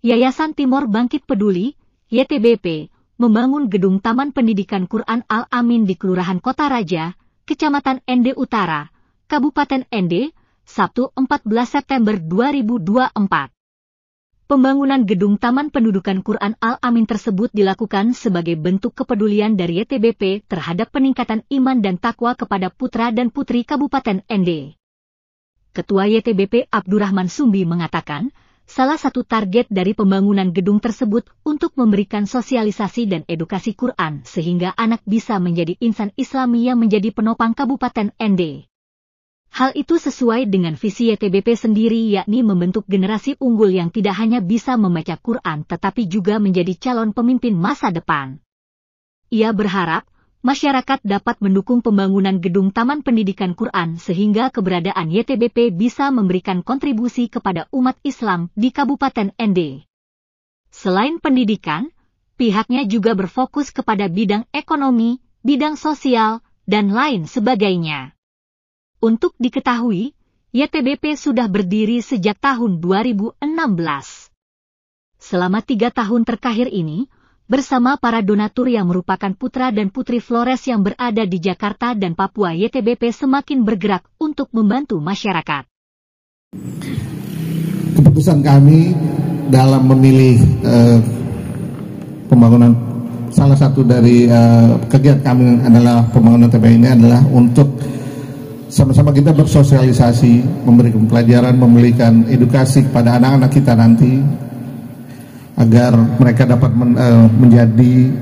Yayasan Timor Bangkit Peduli, YTBP, membangun gedung Taman Pendidikan Quran Al-Amin di Kelurahan Kota Raja, Kecamatan Ende Utara, Kabupaten Ende, Sabtu 14 September 2024. Pembangunan gedung Taman Pendidikan Quran Al-Amin tersebut dilakukan sebagai bentuk kepedulian dari YTBP terhadap peningkatan iman dan takwa kepada putra dan putri Kabupaten Ende. Ketua YTBP Abdurrahman Sumbi mengatakan, salah satu target dari pembangunan gedung tersebut untuk memberikan sosialisasi dan edukasi Quran sehingga anak bisa menjadi insan Islami yang menjadi penopang Kabupaten Ende. Hal itu sesuai dengan visi YTBP sendiri, yakni membentuk generasi unggul yang tidak hanya bisa membaca Quran tetapi juga menjadi calon pemimpin masa depan. Ia berharap masyarakat dapat mendukung pembangunan gedung Taman Pendidikan Quran sehingga keberadaan YTBP bisa memberikan kontribusi kepada umat Islam di Kabupaten Ende. Selain pendidikan, pihaknya juga berfokus kepada bidang ekonomi, bidang sosial, dan lain sebagainya. Untuk diketahui, YTBP sudah berdiri sejak tahun 2016. Selama 3 tahun terakhir ini, bersama para donatur yang merupakan putra dan putri Flores yang berada di Jakarta dan Papua, YTBP semakin bergerak untuk membantu masyarakat. Keputusan kami dalam memilih pembangunan, salah satu dari kegiatan kami adalah pembangunan TPA ini adalah untuk sama-sama kita bersosialisasi, memberikan pelajaran, memberikan edukasi kepada anak-anak kita nanti, agar mereka dapat menjadi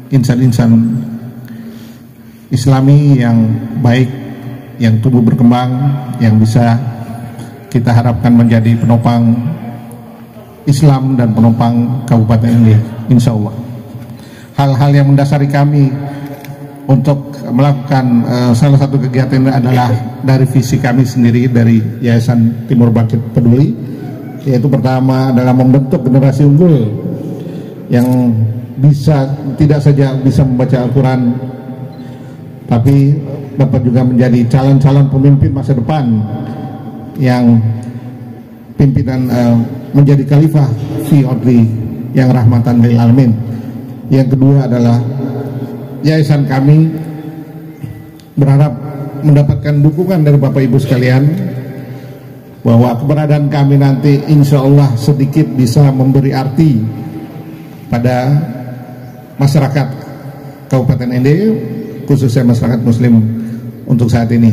insan-insan Islami yang baik, yang tumbuh berkembang, yang bisa kita harapkan menjadi penopang Islam dan penopang Kabupaten ini, insya Allah. Hal-hal yang mendasari kami untuk melakukan salah satu kegiatan ini adalah dari visi kami sendiri dari Yayasan Timor Bangkit Peduli, yaitu pertama adalah membentuk generasi unggul yang bisa tidak saja bisa membaca Al-Quran, tapi dapat juga menjadi calon-calon pemimpin masa depan yang pimpinan menjadi khalifah fi ardi yang rahmatan lil alamin. Yang kedua adalah yayasan kami berharap mendapatkan dukungan dari Bapak Ibu sekalian, bahwa keberadaan kami nanti insya Allah sedikit bisa memberi arti pada masyarakat Kabupaten Ende, khususnya masyarakat Muslim untuk saat ini.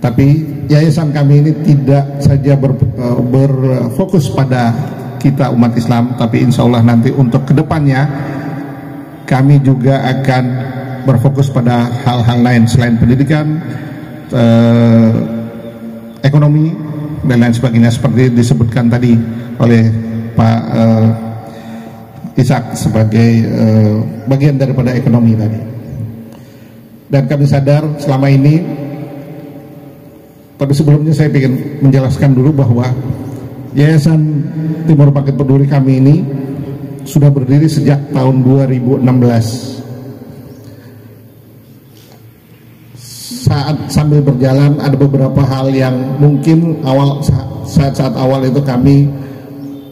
Tapi yayasan kami ini tidak saja berfokus pada kita umat Islam, tapi insya Allah nanti untuk kedepannya kami juga akan berfokus pada hal-hal lain selain pendidikan, ekonomi, dan lain sebagainya seperti disebutkan tadi oleh Pak Ishak sebagai bagian daripada ekonomi tadi. Dan kami sadar selama ini, tapi sebelumnya saya ingin menjelaskan dulu bahwa Yayasan Timor Bangkit Peduli kami ini sudah berdiri sejak tahun 2016. Saat sambil berjalan ada beberapa hal yang mungkin saat awal itu kami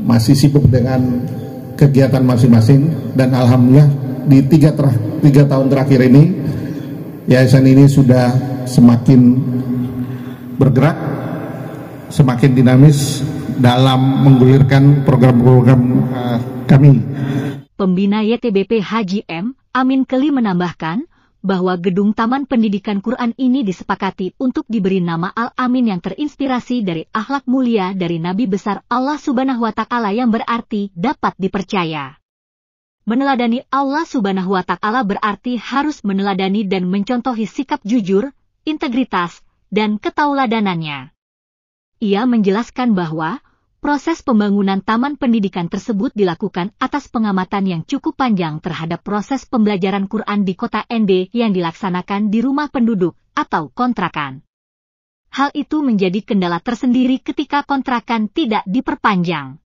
masih sibuk dengan kegiatan masing-masing, dan alhamdulillah di tiga tahun terakhir ini yayasan ini sudah semakin bergerak, semakin dinamis dalam menggulirkan program-program kami. Pembina YTBP Haji M. Amin Keli menambahkan bahwa gedung Taman Pendidikan Quran ini disepakati untuk diberi nama Al-Amin yang terinspirasi dari akhlak mulia dari Nabi besar Allah Subhanahu wa Ta'ala yang berarti dapat dipercaya. Meneladani Allah Subhanahu wa Ta'ala berarti harus meneladani dan mencontohi sikap jujur, integritas, dan ketauladanannya. Ia menjelaskan bahwa proses pembangunan taman pendidikan tersebut dilakukan atas pengamatan yang cukup panjang terhadap proses pembelajaran Quran di Kota Ende yang dilaksanakan di rumah penduduk atau kontrakan. Hal itu menjadi kendala tersendiri ketika kontrakan tidak diperpanjang.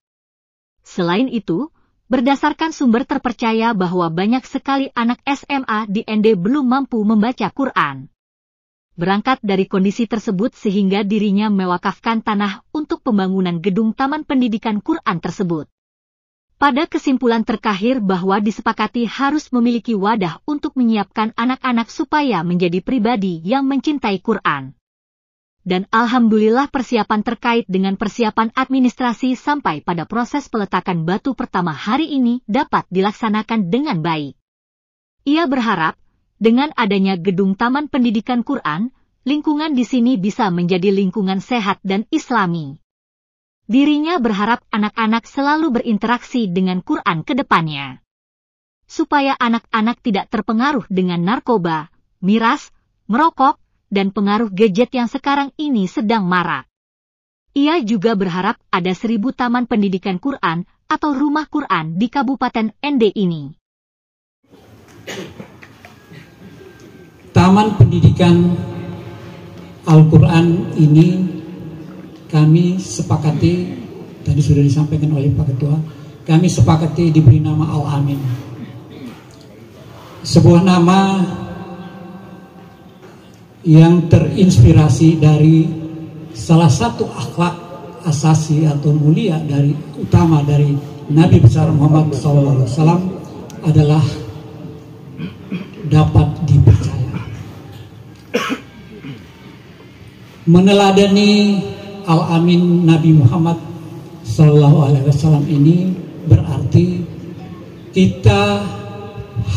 Selain itu, berdasarkan sumber terpercaya bahwa banyak sekali anak SMA di Ende belum mampu membaca Quran. Berangkat dari kondisi tersebut sehingga dirinya mewakafkan tanah untuk pembangunan gedung Taman Pendidikan Quran tersebut. Pada kesimpulan terakhir bahwa disepakati harus memiliki wadah untuk menyiapkan anak-anak supaya menjadi pribadi yang mencintai Quran. Dan alhamdulillah persiapan terkait dengan persiapan administrasi sampai pada proses peletakan batu pertama hari ini dapat dilaksanakan dengan baik. Ia berharap, dengan adanya gedung Taman Pendidikan Quran, lingkungan di sini bisa menjadi lingkungan sehat dan islami. Dirinya berharap anak-anak selalu berinteraksi dengan Quran ke depannya. Supaya anak-anak tidak terpengaruh dengan narkoba, miras, merokok, dan pengaruh gadget yang sekarang ini sedang marak. Ia juga berharap ada 1000 taman pendidikan Quran atau rumah Quran di Kabupaten ND ini. Taman pendidikan Al-Quran ini kami sepakati, tadi sudah disampaikan oleh Pak Ketua, kami sepakati diberi nama Al-Amin. Sebuah nama yang terinspirasi dari salah satu akhlak asasi atau mulia dari utama dari Nabi besar Muhammad SAW adalah dapat dipercaya. Meneladani Al-Amin Nabi Muhammad SAW ini berarti kita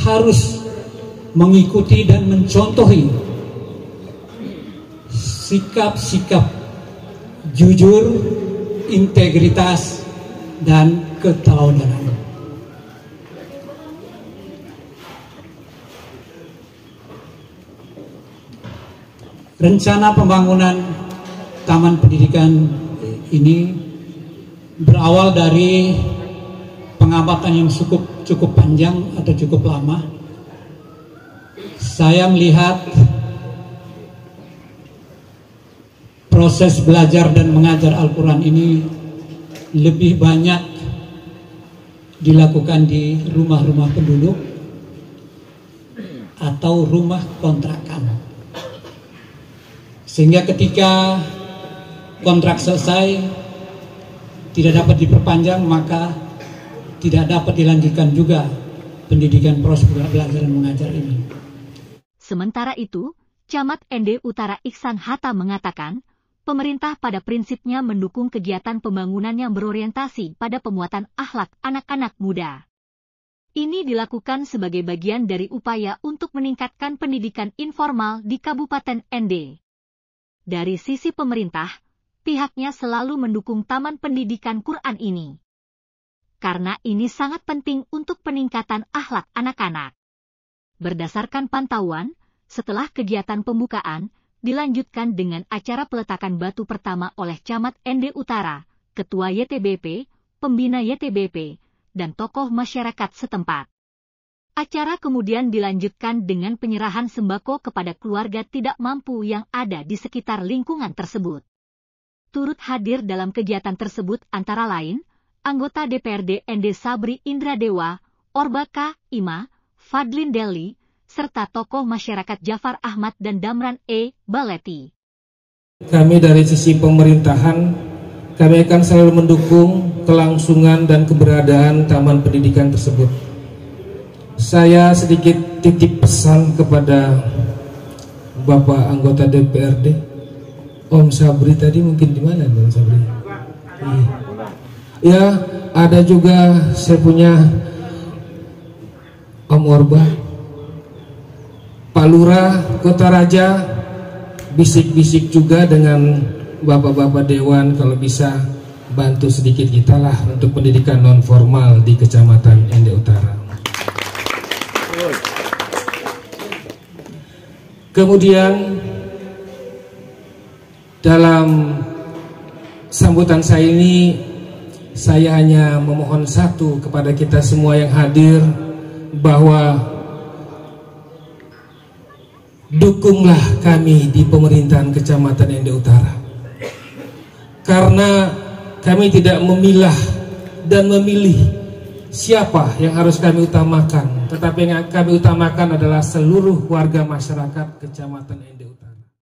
harus mengikuti dan mencontohi sikap-sikap jujur, integritas, dan keteladanan. Rencana pembangunan Taman Pendidikan ini berawal dari pengamatan yang cukup panjang atau cukup lama. Saya melihat proses belajar dan mengajar Al-Quran ini lebih banyak dilakukan di rumah-rumah penduduk atau rumah kontrakan. Sehingga ketika kontrak selesai tidak dapat diperpanjang, maka tidak dapat dilanjutkan juga pendidikan proses belajar dan mengajar ini. Sementara itu, Camat ND Utara Iksan Hatta mengatakan, pemerintah pada prinsipnya mendukung kegiatan pembangunan yang berorientasi pada pemuatan akhlak anak-anak muda. Ini dilakukan sebagai bagian dari upaya untuk meningkatkan pendidikan informal di Kabupaten ND. Dari sisi pemerintah, pihaknya selalu mendukung Taman Pendidikan Quran ini. Karena ini sangat penting untuk peningkatan akhlak anak-anak. Berdasarkan pantauan, setelah kegiatan pembukaan, dilanjutkan dengan acara peletakan batu pertama oleh Camat ND Utara, Ketua YTBP, Pembina YTBP, dan tokoh masyarakat setempat. Acara kemudian dilanjutkan dengan penyerahan sembako kepada keluarga tidak mampu yang ada di sekitar lingkungan tersebut. Turut hadir dalam kegiatan tersebut antara lain, anggota DPRD ND Sabri Indra Dewa, Orbaka, Ima, Fadlin Deli, serta tokoh masyarakat Jafar Ahmad dan Damran E. Baleti. Kami dari sisi pemerintahan, kami akan selalu mendukung kelangsungan dan keberadaan taman pendidikan tersebut. Saya sedikit titip pesan kepada Bapak anggota DPRD, Om Sabri tadi mungkin di mana Om Sabri? Ya, ada juga saya punya Om Orba, Pak Lurah Kota Raja, bisik-bisik juga dengan bapak-bapak dewan kalau bisa bantu sedikit kita lah untuk pendidikan non formal di Kecamatan ND Utara. Kemudian dalam sambutan saya ini, saya hanya memohon satu kepada kita semua yang hadir, bahwa dukunglah kami di pemerintahan Kecamatan ND Utara, karena kami tidak memilah dan memilih siapa yang harus kami utamakan, tetapi yang kami utamakan adalah seluruh warga masyarakat Kecamatan ND.